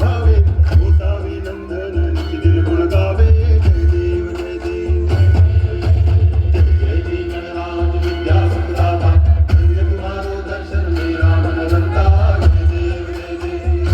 भावे होतावे नंदन निखिल गुण गावे जय देव जय देव जय जय गणराज विद्या सुखदाता धन्य तुम्हारो दर्शन मेरा मन रंता जय देव जय देव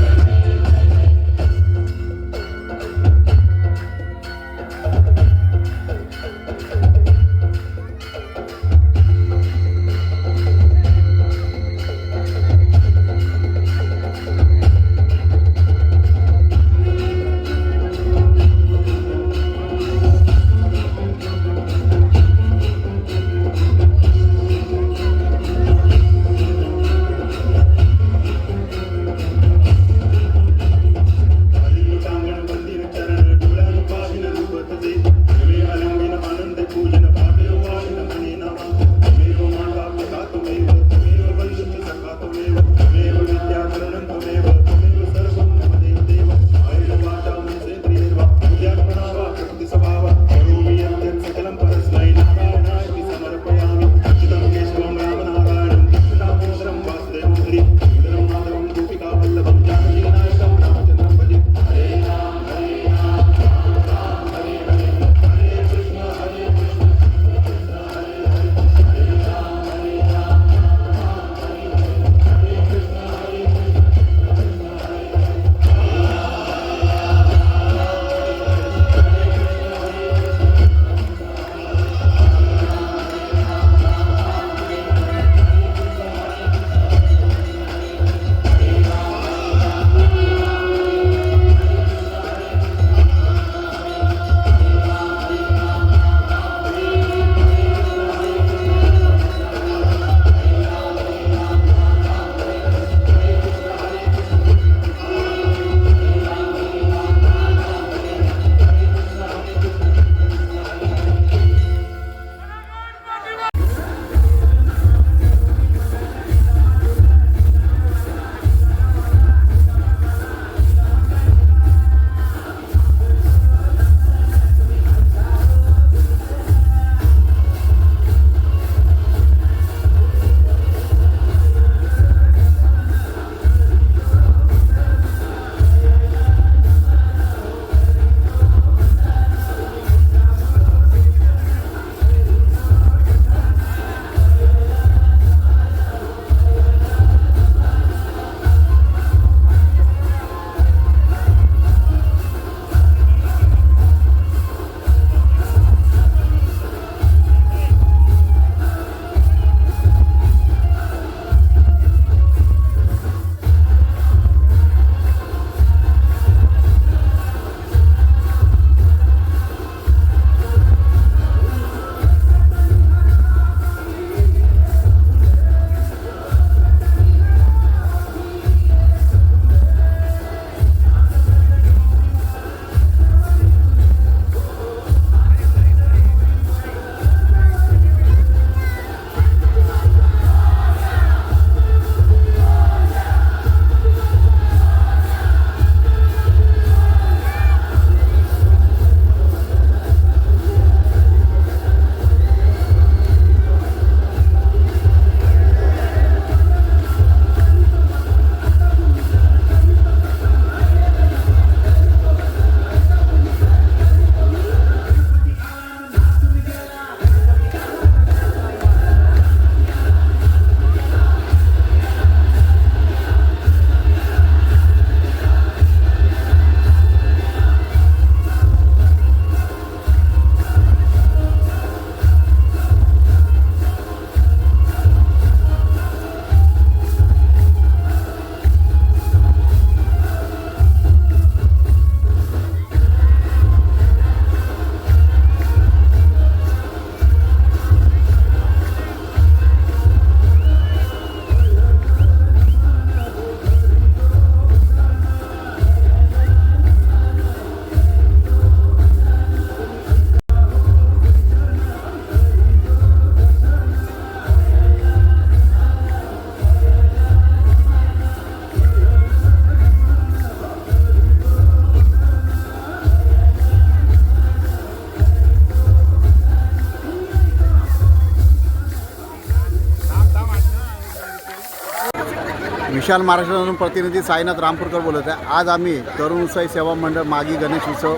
विशाल महाराष्ट्रातून प्रतिनिधी साईनाथ रामपूरकर बोलत आहे. आज आम्ही तरुण उत्साही सेवा मंडळ मागी गणेश उत्सव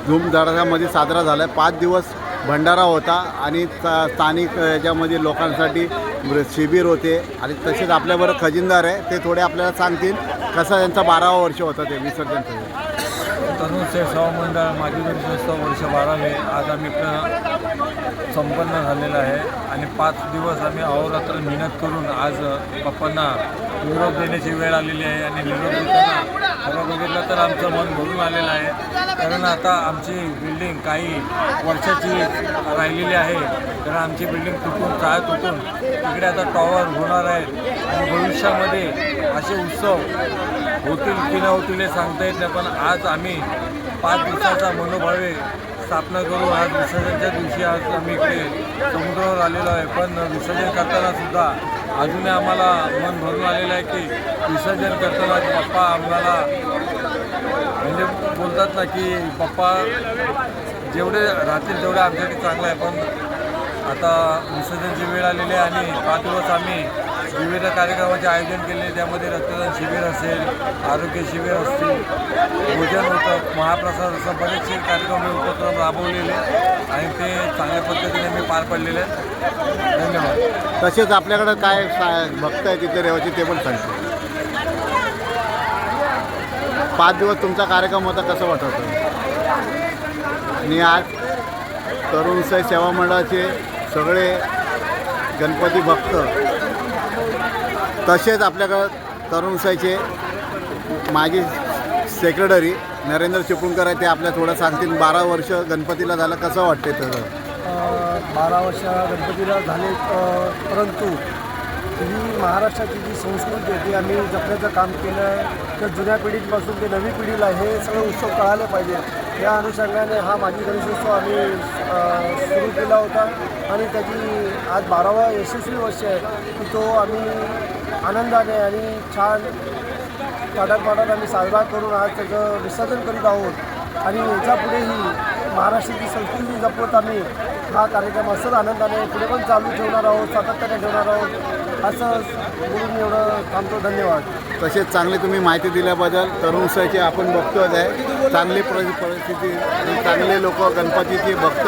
धूमधडाक्यामध्ये साजरा झाला आहे. 5 दिवस भंडारा होता आणि स्थानिक याच्यामध्ये लोकांसाठी शिबिर होते आणि तसेच आपल्याबरोबर खजिनदार आहे, ते थोडे आपल्याला सांगतील कसं त्यांचा 12वा वर्ष होता ते विसर्जन. तरुण सेवा मंडळ माजी गणेशोत्सव वर्ष 12वे आज आम्ही संपन्न झालेलं आहे आणि 5 दिवस आम्ही अहोरात्र मेहनत करून आज बाप्पांना निरोप देण्याची वेळ आलेली आहे. आणि निरोप देताना खरं बघितलं तर आमचं मन भरून आलेलं आहे, कारण आता आमची बिल्डिंग काही वर्षाची राहिलेली आहे. कारण आमची बिल्डिंग तुटून चाळ तुटून तिकडे आता टॉवर होणार आहे आणि भविष्यामध्ये असे उत्सव होतील की न होतील हे सांगता येत नाही. पण आज आम्ही 5 दिवसाचा मनोभावे स्थापना करून आज विसर्जनच्या दिवशी आज आम्ही इकडे समुद्रावर आलेलो आहे. पण विसर्जन करताना सुद्धा अजूनही आम्हाला मन भरून आलेलं आहे की विसर्जन करताना बाप्पा आम्हाला म्हणजे बोलतात ना की बाप्पा जेवढे राहतील तेवढे आमच्यासाठी चांगलं आहे. पण आता विसर्जनची वेळ आलेली आहे आणि 5 दिवस आम्ही विविध कार्यक्रमाचे आयोजन केले. त्यामध्ये रक्तदान शिबिर असेल, आरोग्य शिबिर असतील, भोजन होतं, महाप्रसाद असं बरेचसे कार्यक्रम उपक्रम राबवलेले आणि ते चांगल्या पद्धतीने मी पार पडलेले आहेत. धन्यवाद. तसेच आपल्याकडं काय भक्त आहे तिथे रहिवासी ते पण सांगतो. 5 दिवस तुमचा कार्यक्रम होता, कसं वाटत होतं? आणि आज तरुण उत्साही सेवा मंडळाचे सगळे गणपती भक्त तसेच आपल्याकडं तरुण उत्साहीचे माजी सेक्रेटरी नरेंद्र चिपळूणकर आहे, ते आपल्या थोडं सांगतील. 12 वर्ष गणपतीला झालं, कसं वाटते तर? 12 वर्ष गणपतीला झाले, परंतु ही महाराष्ट्राची जी संस्कृती आहे ती आम्ही जपण्याचं काम केलं आहे. तर जुन्या पिढीपासून ते नवी पिढीला हे सगळे उत्सव कळाले पाहिजे, या अनुषंगाने हा माजी गणेशोत्सव आम्ही सुरू केला होता आणि त्याची आज 12वा यशस्वी वर्ष आहे की तो आम्ही आनंदाने आणि छान ताटात आम्ही साजरा करून आज त्याचं विसर्जन करीत आहोत. आणि याच्यापुढेही महाराष्ट्राची संस्कृती जपत आम्ही हा कार्यक्रम असंच आनंदाने पुढे पण चालू ठेवणार आहोत, सातत्याने ठेवणार आहोत. असं बोलून एवढं थांबतो. धन्यवाद. तसेच चांगली तुम्ही माहिती दिल्याबद्दल. तरुण उत्साहीचे आपण बघतोच आहे, चांगली परिस्थिती आणि चांगले लोक गणपतीचे भक्त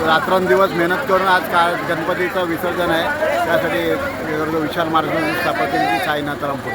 रात्रंदिवस मेहनत करून आज गणपतीचं विसर्जन आहे. त्यासाठी विशाल मार्ग प्रतिनिधी साईनाथ रामपूर.